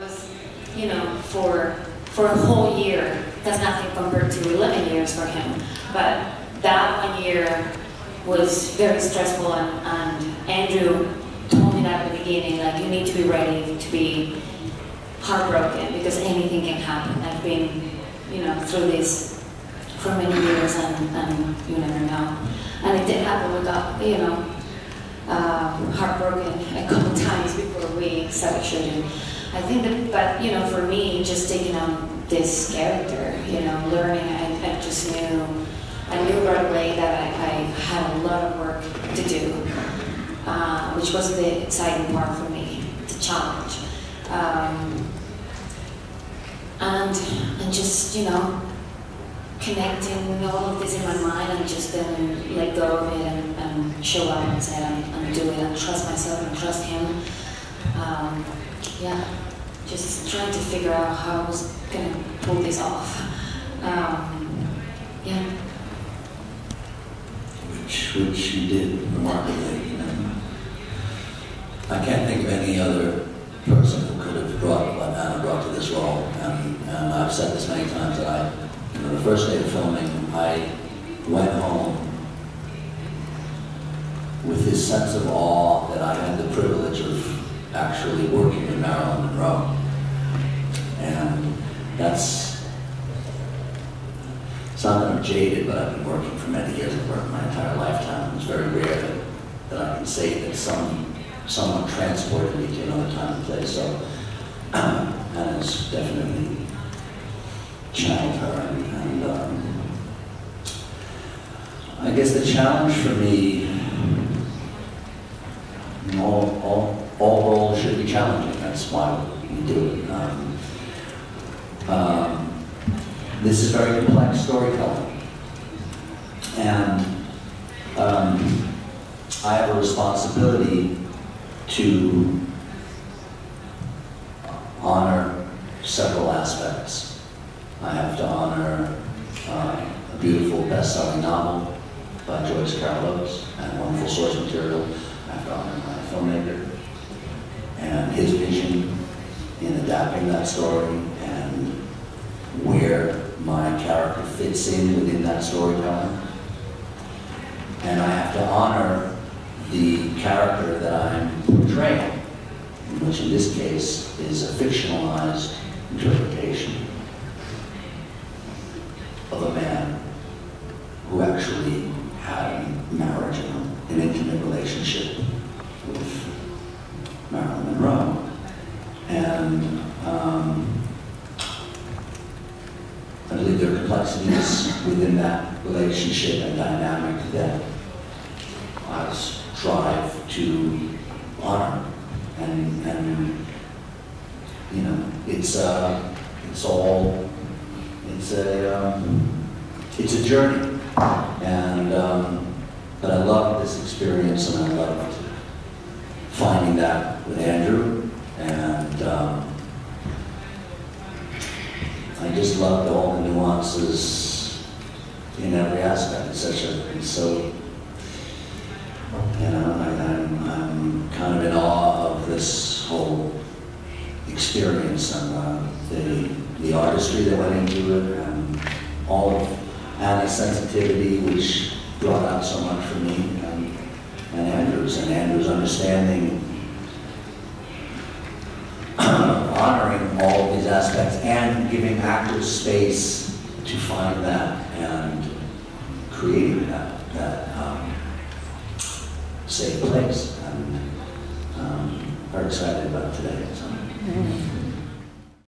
was, you know, for a whole year. That's nothing compared to 11 years for him. But that 1 year was very stressful, and Andrew told me that at the beginning, like, you need to be ready to be heartbroken because anything can happen. I've been, you know, through this for many years, and you never know. And it did happen. We got, you know, heartbroken a couple times before we started shooting. I think that, but you know, for me, just taking on this character, you know, learning, I just knew, I knew right away that I had a lot of work to do, which was the exciting part for me, the challenge. And just, you know, connecting all of this in my mind and just then let go of it and show up and say, I'm doing it, and trust myself and trust him. Yeah, just trying to figure out how I was going to pull this off. Yeah. Which you did remarkably. You know. I can't think of any other person who could have brought what Anna brought to this role. And I've said this many times that you know, the first day of filming, I went home with this sense of awe that I had the privilege of actually working with Marilyn Monroe. And that's, it's not that I'm jaded, but I've been working for many years. I've worked my entire lifetime. It's very rare that I can say that someone transported me to another time and place. So Anna's definitely channeled her, and I guess the challenge for me, all roles should be challenging. That's why we do it. This is very complex storytelling, and I have a responsibility to honor several aspects. I have to honor a beautiful best-selling novel by Joyce Carol Oates and wonderful source material. I have to honor my filmmaker and his vision in adapting that story and where my character fits in within that storytelling. And I have to honor the character that I'm portraying, which in this case is a fictionalized interpretation of a man who actually had a marriage and an intimate relationship with Marilyn Monroe. And I believe there are complexities within that relationship and dynamic that I strive to honor. And you know, it's a journey, and but I loved this experience, and I loved finding that with Andrew, and I just loved all the nuances in every aspect. It's so, you know, I'm kind of in awe of this whole experience and the artistry that went into it, and all of Anna's sensitivity, which brought out so much for me, and Andrew's understanding, honoring all of these aspects and giving actors space to find that and creating that safe place. And very excited about today. So.